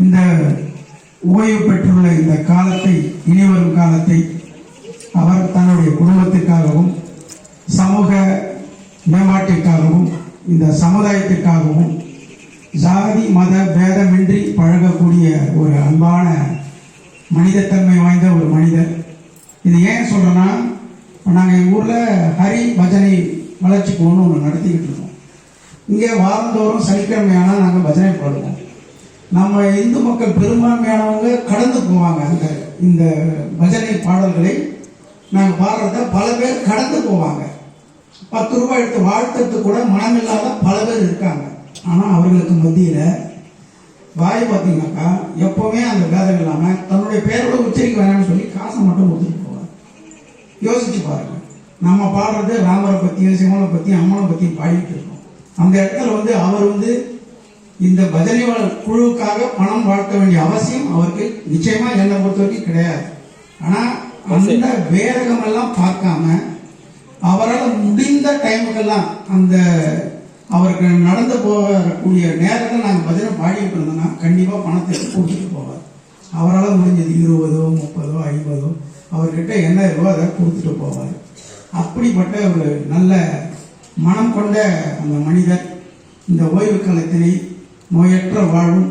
இந்த ஓய்வு பெற்றுள்ள இந்த காலத்தை, இனிவரும் காலத்தை அவர் தன்னுடைய குடும்பத்திற்காகவும் சமூக மேம்பாட்டிற்காகவும் இந்த சமுதாயத்திற்காகவும் ஜாதி மத பேதமின்றி பழகக்கூடிய ஒரு அன்பான மனிதத்தன்மை வாய்ந்த ஒரு மனிதர். இது ஏன் சொல்றேன்னா, நாங்கள் எங்கள் ஊரில் ஹரி பஜனை வளர்ச்சி போகணும்னு ஒன்று நடத்திக்கிட்டு இருக்கோம். இங்கே வாரந்தோறும் சனிக்கிழமையானால் நாங்கள் பஜனை பாடுவோம். நம்ம இந்து மக்கள் பெரும்பான்மையானவங்க கடந்து போவாங்க. இந்த பஜனை பாடல்களை நாங்கள் பாடுறத பல பேர் கடந்து போவாங்க. 10 ரூபாய் எடுத்து வாழ்த்துறது கூட மனமில்லாத பல பேர் இருக்காங்க. ஆனால் அவர்களுக்கு மத்தியில் வாய் பார்த்தீங்கன்னாக்கா எப்போவுமே அந்த பேதம் இல்லாமல் தன்னுடைய பேரோட உச்சரிக்க வேணாம்னு சொல்லி காசை மட்டும் கொடுத்துட்டு போவார். யோசிச்சு பாருங்க, நம்ம பாடுறது ராமரை பற்றியும் சிவனை பற்றியும் அம்மனை பற்றியும் பாடிட்டு இருக்கோம். அந்த இடத்துல அவர் இந்த பஜனை குழுவுக்காக பணம் வாழ்த்த வேண்டிய அவசியம் அவருக்கு நிச்சயமா என்னை பொறுத்த வரைக்கும் கிடையாது. ஆனா அந்த வேரகம் எல்லாம் பார்க்காம அவரால் முடிந்த டைமுக்கெல்லாம் அவருக்கு நடந்து போகக்கூடிய நேரத்தில் நாங்கள் பஜனை பாடிட்டு இருந்தோம்னா கண்டிப்பா பணத்தை கொடுத்துட்டு போவார். அவரால் முடிஞ்சது 20, 30, 50 அவர்கிட்ட என்ன இருக்கோ அதை கொடுத்துட்டு போவார். அப்படிப்பட்ட ஒரு நல்ல மனம் கொண்ட அந்த மனிதர் இந்த ஓய்வு காலத்தினை நோயற்ற வாழும்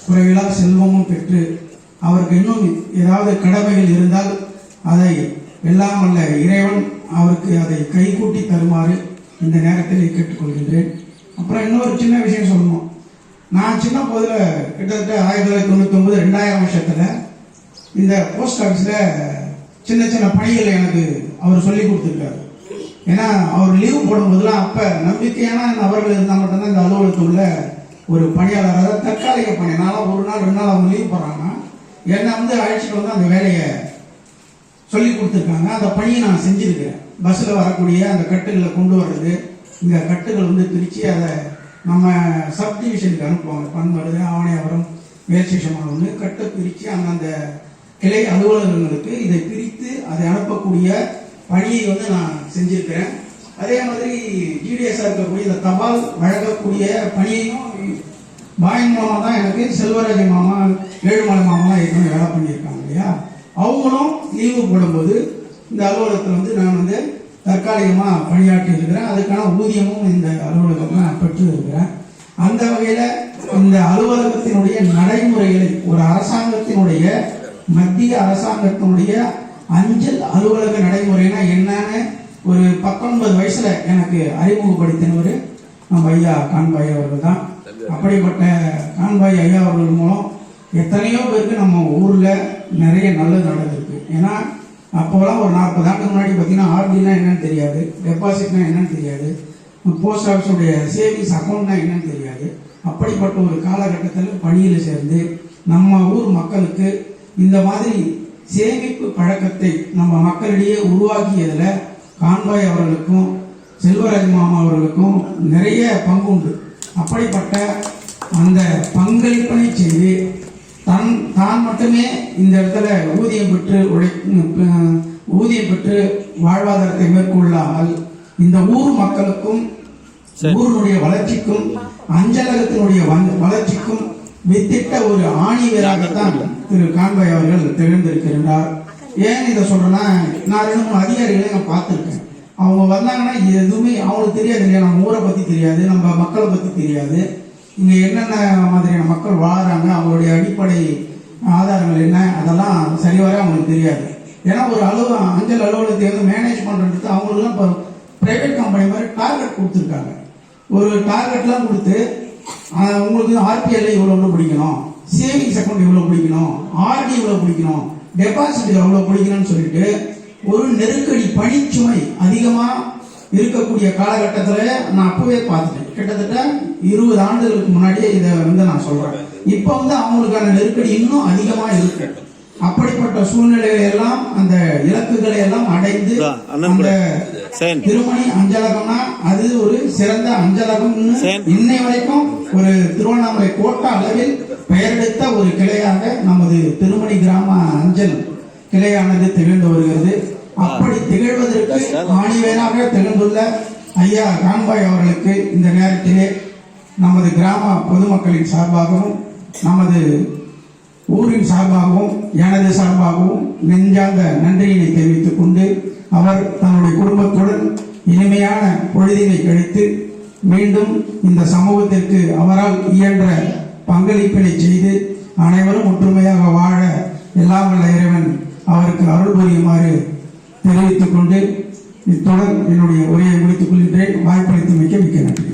குறைவிலா செல்வமும் பெற்று அவருக்கு இன்னும் ஏதாவது கடமைகள் இருந்தால் அதை எல்லாம் வல்ல இறைவன் அவருக்கு அதை கைகூட்டி தருமாறு இந்த நேரத்தில் கேட்டுக்கொள்கின்றேன். அப்புறம் இன்னொரு சின்ன விஷயம் சொல்லணும். நான் சின்ன போதில் கிட்டத்தட்ட 1999 2000 வருஷத்தில் இந்த போஸ்ட் ஆஃபீஸில் சின்ன சின்ன பணிகள் எனக்கு அவர் சொல்லி கொடுத்துருக்காரு. ஏன்னா அவர் லீவு போடும்போதெல்லாம் அப்போ நம்பிக்கையான நபர்கள் இருந்தால் மட்டும்தான் இந்த அலுவலகத்தில் உள்ள ஒரு பணியாளராக தற்காலிக பணி. நானும் 1 நாள் 2 நாள் அவங்க லீவ் போடுறாங்கன்னா என்னை அழைச்சிட்டு அந்த வேலையை சொல்லி கொடுத்துருக்காங்க. அந்த பணியை நான் செஞ்சுருக்கிறேன். பஸ்ஸில் வரக்கூடிய அந்த கட்டுகளை கொண்டு வர்றது, இந்த கட்டுகள் பிரித்து அதை நம்ம சப் டிவிஷனுக்கு அனுப்புவாங்க. பண்படுது, ஆவணையாவரம், மேற்சேஷமானு கட்டை பிரித்து அந்தந்த கிளை அலுவலகங்களுக்கு இதை பிரித்து அதை அனுப்பக்கூடிய பணியை நான் செஞ்சுருக்கிறேன். அதே மாதிரி ஜிடிஎஸ்ஆ இருக்கக்கூடிய இந்த தபால் வழங்கக்கூடிய பணியையும் பாயின் மூலமாக தான் எனக்கு செல்வராஜ மாமா, ஏழுமலை மாமாலாம் ஏற்கனவே வேலை பண்ணியிருக்காங்க இல்லையா. அவங்களும் லீவு போடும்போது இந்த அலுவலகத்தில் நான் தற்காலிகமாக பணியாற்றி இருக்கிறேன். அதுக்கான ஊதியமும் இந்த அலுவலகத்தில் நான் பெற்று இருக்கிறேன். அந்த வகையில் இந்த அலுவலகத்தினுடைய நடைமுறைகளை ஒரு அரசாங்கத்தினுடைய மத்திய அரசாங்கத்தினுடைய அஞ்சல் அலுவலக நடைமுறைனா என்னன்னு ஒரு 19 வயசுல எனக்கு அறிமுகப்படுத்தினவர் நம்ம ஐயா கான்பாய் அவர்கள் தான். அப்படிப்பட்ட கான்பாய் ஐயா அவர்கள் மூலம் எத்தனையோ பேருக்கு நம்ம ஊர்ல நிறைய நல்லது நடந்திருக்கு. ஏன்னா அப்போலாம் ஒரு 40 ஆண்டுக்கு முன்னாடி பார்த்தீங்கன்னா ஆர்டினா என்னன்னு தெரியாது, டெபாசிட்னா என்னன்னு தெரியாது, போஸ்ட் ஆஃபீஸுடைய சேவிங்ஸ் அக்கௌண்ட்னா என்னன்னு தெரியாது. அப்படிப்பட்ட ஒரு காலகட்டத்தில் பணியில் சேர்ந்து நம்ம ஊர் மக்களுக்கு இந்த மாதிரி சேமிப்பு பழக்கத்தை நம்ம மக்களிடையே உருவாக்கியதில் கான்பாய் அவர்களுக்கும் செல்வராஜ் மாமா அவர்களுக்கும் நிறைய பங்கு உண்டு. அப்படிப்பட்ட அந்த பங்களிப்பனை செய்து தான் மட்டுமே இந்த இடத்துல ஊதியம் பெற்று வாழ்வாதாரத்தை மேற்கொள்ளாமல் இந்த ஊர் மக்களுக்கும் ஊருடைய வளர்ச்சிக்கும் அஞ்சலகத்தினுடைய வளர்ச்சிக்கும் வித்திட்ட ஒரு ஆணிவேராகத்தான் திரு கான்பாய் அவர்கள் திகழ்ந்திருக்கிறார். ஏன் இதை சொல்றேன்னா, நான் 2-3 அதிகாரிகளை நான் பார்த்துருக்கேன். அவங்க வந்தாங்கன்னா எதுவுமே அவங்களுக்கு தெரியாது இல்லையா. நம்ம ஊரை பற்றி தெரியாது, நம்ம மக்களை பற்றி தெரியாது, இங்கே என்னென்ன மாதிரியான மக்கள் வாழறாங்க, அவங்களுடைய அடிப்படை ஆதாரங்கள் என்ன, அதெல்லாம் சரிவர அவங்களுக்கு தெரியாது. ஏன்னா ஒரு அஞ்சல் அலுவலகத்தை மேனேஜ் பண்ணுறது அவங்களுக்குலாம் இப்போ பிரைவேட் கம்பெனி மாதிரி டார்கெட் கொடுத்துருக்காங்க. ஒரு டார்கெட்லாம் கொடுத்து உங்களுக்கு ஆர்பிஎல்ல இவ்வளோ பிடிக்கணும், சேவிங்ஸ் அக்கௌண்ட் இவ்வளோ பிடிக்கணும், ஆர்டி இவ்வளோ பிடிக்கணும், டெபாசிட் எவ்வளோ பிடிக்கணும்னு சொல்லிட்டு ஒரு நெருக்கடி பணிச்சுமை அதிகமாக இருக்கக்கூடிய காலகட்டத்தில் நான் அப்பவே பார்த்துட்டேன். கிட்டத்தட்ட 20 ஆண்டுகளுக்கு முன்னாடியே இதை நான் சொல்றேன். இப்போ அவங்களுக்கான நெருக்கடி இன்னும் அதிகமாக இருக்கு. அப்படிப்பட்ட சூழ்நிலைகளை எல்லாம் அந்த இலக்குகளை எல்லாம் அடைந்து அந்த திருமணி அஞ்சலகம்னா அது ஒரு சிறந்த அஞ்சலகம். இன்னை வரைக்கும் ஒரு திருவண்ணாமலை கோட்டை அளவில் பெயரெடுத்த ஒரு கிளையாக நமது திருமணி கிராம அஞ்சல் கிளையானது திகழ்ந்து வருகிறது. அப்படி திகழ்வதற்கு ஆணிவேராக திகழ்ந்துள்ள ஐயா கான்பாய் அவர்களுக்கு இந்த நேரத்திலே நமது கிராம பொதுமக்களின் சார்பாகவும் நமது ஊரின் சார்பாகவும் எனது சார்பாகவும் நெஞ்சார்ந்த நன்றியினை தெரிவித்துக் கொண்டு அவர் தன்னுடைய குடும்பத்துடன் இனிமையான பொழுதினை கழித்து மீண்டும் இந்த சமூகத்திற்கு அவரால் இயன்ற பங்களிப்பினை செய்து அனைவரும் ஒற்றுமையாக வாழ எல்லாம் வல்ல இறைவன் அவருக்கு அருள் புரியுமாறு தெரிவித்துக் கொண்டு இத்துடன் என்னுடைய உரையை முடித்துக் கொள்கின்றேன். வாய்ப்பளித்து மிக்க நன்றி.